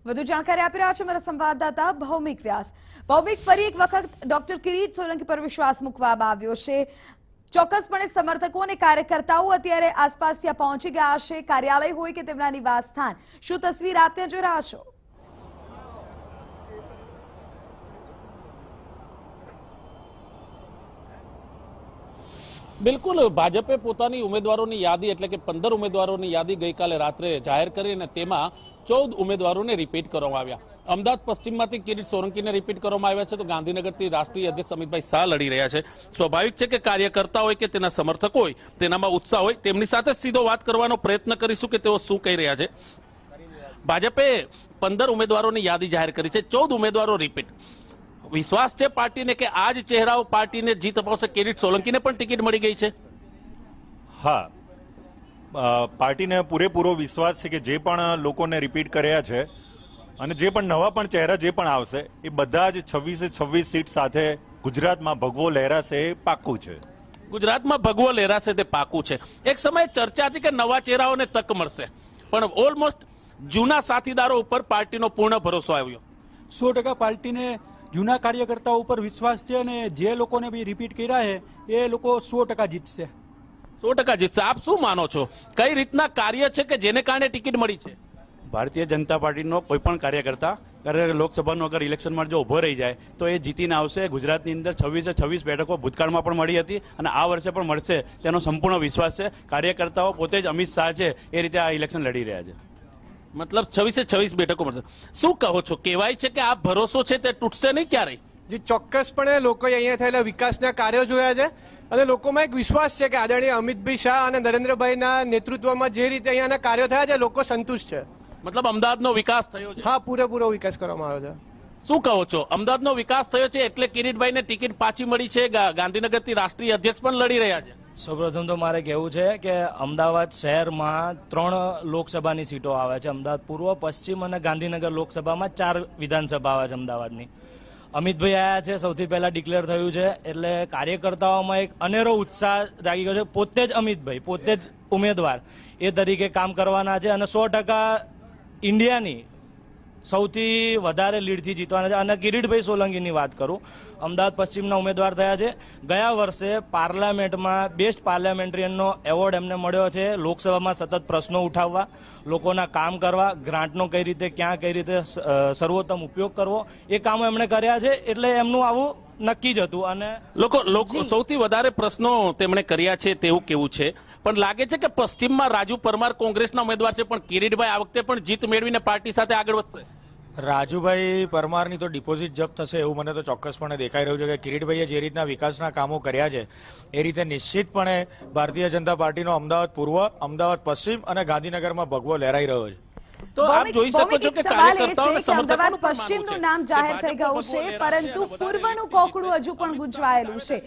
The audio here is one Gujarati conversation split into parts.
વધુ જાણકારી આપી રહ્યા છે મારા સંવાદદાતા ભૌમિક વ્યાસ। ભૌમિક, ફરી એક વખત ડોક્ટર કિરીટ સોલંકી પર વિશ્વાસ મૂકવામાં આવ્યો છે। ચોક્કસપણે સમર્થકો અને કાર્યકર્તાઓ અત્યારે આસપાસ ત્યાં પહોંચી ગયા હશે, કાર્યાલય હોય કે તેમના નિવાસ સ્થાન, શું તસવીર આપ ત્યાં જોઈ રહ્યા છો? બિલકુલ, ભાજપે પોતાની ઉમેદવારોની યાદી એટલે કે 15 ઉમેદવારોની યાદી ગઈકાલે રાત્રે જાહેર કરી અને તેમાં 14 ઉમેદવારોને રિપીટ કરવામાં આવ્યા। અમદાવાદ પશ્ચિમમાંથી કિરીટ સોલંકીને રિપીટ કરવામાં આવ્યા છે, તો ગાંધીનગરથી રાષ્ટ્રીય અધ્યક્ષ અમિતભાઈ શાહ લડી રહ્યા છે। સ્વાભાવિક છે કે કાર્યકર્તા હોય કે તેના સમર્થકો હોય, તેનામાં ઉત્સાહ હોય, તેમની સાથે સીધો વાત કરવાનો પ્રયત્ન કરીશું કે તેઓ શું કહી રહ્યા છે। ભાજપે 15 ઉમેદવારોની યાદી જાહેર કરી છે, 14 ઉમેદવારો રિપીટ। વિશ્વાસ છે પાર્ટીને કે આ જ ચહેરાઓ પાર્ટીને જીત અપાવશે? કિરીટ સોલંકીને પણ ટિકિટ મળી ગઈ છે। હા, પાર્ટીને પૂરેપૂરો વિશ્વાસ છે કે જે પણ લોકોને રિપીટ કર્યા છે અને જે પણ નવા પણ ચહેરા જે પણ આવશે એ બધા જ 26 સીટ સાથે ગુજરાતમાં ભગવો લહેરાશે એ પાક્કું છે। ગુજરાતમાં ભગવો લહેરાશે તે પાક્કું છે। એક સમયે ચર્ચા હતી કે નવા ચહેરાઓને તક મળશે, પણ ઓલમોસ્ટ જૂના સાથીદારો ઉપર પાર્ટીનો પૂર્ણ ભરોસો આવ્યો। 100% પાર્ટીને જૂના કાર્યકર્તાઓ ઉપર વિશ્વાસ છે અને જે લોકોને બી રિપીટ કર્યા છે એ લોકો 100% જીતશે। 100% જીતશે। આપ શું માનો છો, કઈ રીતના કાર્ય છે કે જેને કારણે ટિકિટ મળી છે? ભારતીય જનતા પાર્ટીનો કોઈ પણ કાર્યકર્તા લોકસભાનું અગર ઇલેક્શનમાં જો ઉભો રહી જાય તો એ જીતીને આવશે। ગુજરાતની અંદર 26 બેઠકો ભૂતકાળમાં પણ મળી હતી અને આ વર્ષે પણ મળશે તેનો સંપૂર્ણ વિશ્વાસ છે। કાર્યકર્તાઓ પોતે જ અમિત શાહ છે એ રીતે આ ઇલેક્શન લડી રહ્યા છે। મતલબ 26 બેઠકો મળશે। શું કહો છો, કહેવાય છે કે આ ભરોસો છે તે તૂટશે નહીં ક્યારેય? જે ચોક્કસપણે લોકોએ અહીંયા થયેલા વિકાસના કાર્યો જોયા છે અને લોકોમાં એક વિશ્વાસ છે કે આદરણીય અમિતભાઈ શાહ અને નરેન્દ્રભાઈના નેતૃત્વમાં જે રીતે અહીંયાના કાર્યો થયા છે લોકો સંતુષ્ટ છે। મતલબ અમદાવાદનો વિકાસ થયો છે? હા, પૂરેપૂરો વિકાસ કરવામાં આવ્યો છે। શું કહો છો, અમદાવાદનો વિકાસ થયો છે એટલે કિરીટભાઈને ટિકિટ પાછી મળી છે? ગાંધીનગરથી રાષ્ટ્રીય અધ્યક્ષ પણ લડી રહ્યા છે। સૌપ્રથમ તો મારે કહેવું છે કે અમદાવાદ શહેરમાં 3 લોકસભાની સીટો આવે છે। અમદાવાદ પૂર્વ, પશ્ચિમ અને ગાંધીનગર લોકસભામાં 4 વિધાનસભા આવે છે અમદાવાદની। અમિતભાઈ આવ્યા છે, સૌથી પહેલા ડિક્લેર થયું છે એટલે કાર્યકર્તાઓમાં એક અનેરો ઉત્સાહ જાગી ગયો છે। પોતે જ અમિતભાઈ, પોતે જ ઉમેદવાર એ તરીકે કામ કરવાના છે અને 100% ઇન્ડિયાની સૌથી વધારે લીડથી જીતવાના છે। અને કિરીટભાઈ સોલંકીની વાત કરું, અમદાવાદ પશ્ચિમના ઉમેદવાર થયા છે। ગયા વર્ષે પાર્લામેન્ટમાં બેસ્ટ પાર્લામેન્ટરિયનનો એવોર્ડ એમને મળ્યો છે। લોકસભામાં સતત પ્રશ્નો ઉઠાવવા, લોકોના કામ કરવા, ગ્રાન્ટનો કઈ રીતે ક્યાં કઈ રીતે સર્વોત્તમ ઉપયોગ કરવો એ કામો એમણે કર્યા છે, એટલે એમનું આવું નક્કી જ હતું। અને લોકો સૌથી વધારે પ્રશ્નો તેમણે કર્યા છે તેવું કેવું છે, પણ લાગે છે કે પશ્ચિમમાં રાજુ પરમાર કોંગ્રેસના ઉમેદવાર છે, પણ કિરીટભાઈ આ વખતે પણ જીત મેળવીને પાર્ટી સાથે આગળ વધશે? રાજુભાઈ પરમારની તો ડિપોઝિટ જપ્ત થશે એવું મને તો ચોક્કસપણે દેખાઈ રહ્યું છે કે કિરીટભાઈએ જે રીતના વિકાસના કામો કર્યા છે એ રીતે નિશ્ચિતપણે ભારતીય જનતા પાર્ટીનો અમદાવાદ પૂર્વ, અમદાવાદ પશ્ચિમ અને ગાંધીનગરમાં ભગવો લહેરાઈ રહ્યો છે। તો આપ જોઈ શકો છો કે અમદાવાદ પશ્ચિમનું નામ જાહેર થઈ ગયું છે, પરંતુ પૂર્વનું કોકડું હજુ પણ ગુંચવાયેલું છે।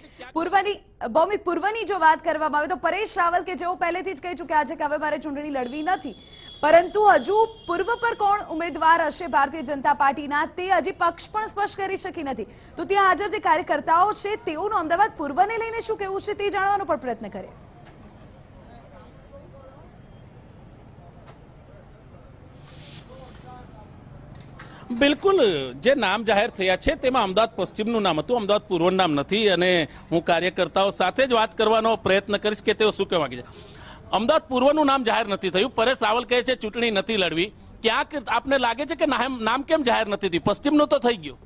પૂર્વની જો વાત કરવામાં આવે તો પરેશ રાવલ કે જેઓ પહેલેથી જ કહી ચૂક્યા છે કે હવે મારે ચૂંટણી લડવી નથી, પરંતુ હજુ પૂર્વ પર કોણ ઉમેદવાર હશે ભારતીય જનતા પાર્ટીના તે હજી પક્ષ પણ સ્પષ્ટ કરી શકી નથી। તો ત્યાં હાજર જે કાર્યકર્તાઓ છે તેઓનું અમદાવાદ પૂર્વને લઈને શું કહેવું છે તે જાણવાનો પણ પ્રયત્ન કરીએ। બિલકુલ, જે નામ જાહેર થયા છે તેમાં અમદાવાદ પશ્ચિમનું નામ હતું, અમદાવાદ પૂર્વનું નામ નથી। અને હું કાર્યકર્તાઓ સાથે જ વાત કરવાનો પ્રયત્ન કરીશ કે તેઓ શું કહેવા માંગે છે। અમદાવાદ પૂર્વનું નામ જાહેર નથી થયું, પરેશ રાવલ કહે છે ચૂંટણી નથી લડવી। ક્યાંક આપને લાગે છે કે નામ કેમ જાહેર નથી થયું? પશ્ચિમનું તો થઈ ગયું।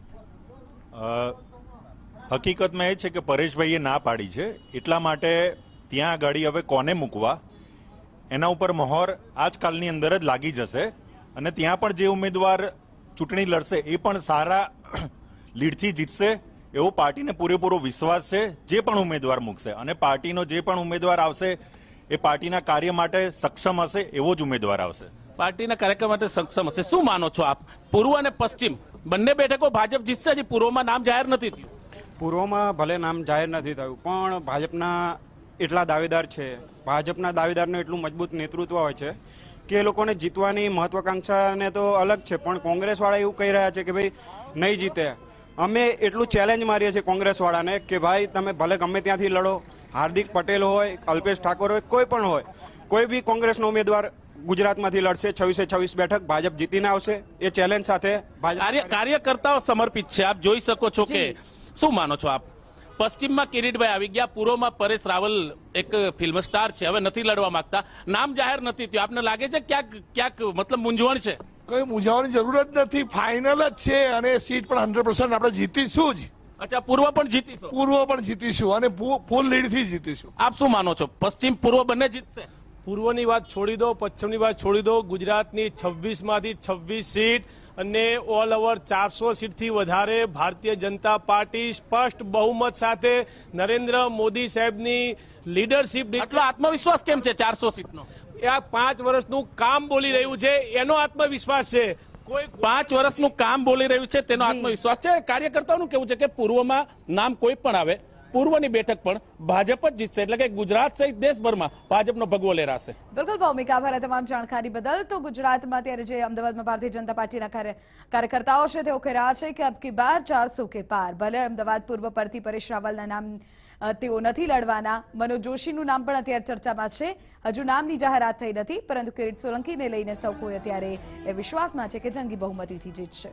હકીકતમાં એ છે કે પરેશભાઈએ ના પાડી છે, એટલા માટે ત્યાં આગળ હવે કોને મૂકવા એના ઉપર મહોર આજકાલની અંદર જ લાગી જશે અને ત્યાં પણ જે ઉમેદવાર ચૂંટણી લડશે એ પણ સારા લીડથી જીતશે એવો પાર્ટીને પૂરેપૂરો વિશ્વાસ છે। જે પણ ઉમેદવાર મૂકશે અને પાર્ટીનો જે પણ ઉમેદવાર આવશે એ પાર્ટીના કાર્ય માટે સક્ષમ હશે એવો જ ઉમેદવાર આવશે। પાર્ટીના કાર્યક્રમ માટે સક્ષમ હશે। શું માનો છો આપ, પૂર્વ અને પશ્ચિમ બંને બેઠકો ભાજપ જીતશે? હજી પૂર્વમાં નામ જાહેર નથી થયું? પૂર્વમાં ભલે નામ જાહેર નથી થયું પણ ભાજપના એટલા દાવેદાર છે, ભાજપના દાવેદારનું એટલું મજબૂત નેતૃત્વ હોય છે કે એ લોકોને જીતવાની મહત્વાકાંક્ષાને તો અલગ છે, પણ કોંગ્રેસવાળા એવું કહી રહ્યા છે કે ભાઈ નહીં જીતે। અમે એટલું ચેલેન્જ મારીએ છીએ કોંગ્રેસવાળાને કે ભાઈ તમે ભલે ગમે ત્યાંથી લડો, હાર્દિક પટેલ હોય, અલ્પેશ ઠાકોર હોય, કોઈ પણ હોય, કોઈ બી કોંગ્રેસનો ઉમેદવાર ગુજરાતમાંથી લડશે 26 બેઠક ભાજપ જીતીને આવશે એ ચેલેન્જ સાથે કાર્યકર્તાઓ સમર્પિત છે. આપ જોઈ શકો છો કે શું માનો છો આપ? પશ્ચિમમાં કિરીટભાઈ આવી ગયા, પૂર્વમાં પરેશ રાવલ એક ફિલ્મ સ્ટાર છે, હવે નથી લડવા માંગતા, નામ જાહેર નથી થયું. આપને લાગે છે ક્યાંક મતલબ મૂંઝવણ છે? કોઈ મૂંઝાવાની જરૂર જ નથી, ફાઇનલ જ છે અને સીટ પણ 100% આપણે જીતીશું જ. અચ્છા, પૂર્વ પણ જીતીશું? પૂર્વ પણ જીતીશું અને ફૂલ લીડ થી જીતીશું. આપ શું માનો છો, પશ્ચિમ પૂર્વ બંને જીતશે? પૂર્વની વાત છોડી દો, પશ્ચિમની વાત છોડી દો, ગુજરાતની 26 માંથી 26 સીટ અને ઓલ ઓવર 400 સીટથી વધારે ભારતીય જનતા પાર્ટી સ્પષ્ટ બહુમત સાથે નરેન્દ્ર મોદી સાહેબની લીડરશીપ. એટલો આત્મવિશ્વાસ કેમ છે 400 સીટનો? આ 5 વર્ષનું કામ બોલી રહ્યું છે એનો આત્મવિશ્વાસ છે. કોઈ 5 વર્ષનું કામ બોલી રહ્યું છે તેનો આત્મવિશ્વાસ છે. કાર્યકર્તાઓનું કેવું છે કે પૂર્વમાં નામ કોઈ પણ આવે, પૂર્વની બેઠક પણ ભાજપ જ જીતશે, એટલે કે ગુજરાત સહિત દેશભરમાં ભાજપનો ભગવો લહેરાશે. બિલકુલ ભૌમિક, આભાર તમામ જાણકારી બદલ. તો ગુજરાતમાં અત્યારે જે અમદાવાદમાં ભારતીય જનતા પાર્ટીના કાર્યકર્તાઓ છે તેઓ કહી રહ્યા છે કે અબ કી બાર 400 કે પાર. ભલે અમદાવાદ પૂર્વ પરથી પરેશ રાવલના નામ તેઓ નથી લડવાના, મનોજ જોશીનું નામ પણ અત્યારે ચર્ચામાં છે, હજુ નામની જાહેરાત થઈ નથી, પરંતુ કિરીટ સોલંકીને લઈને સૌ કોઈ અત્યારે એ વિશ્વાસમાં છે કે જંગી બહુમતીથી જીતશે.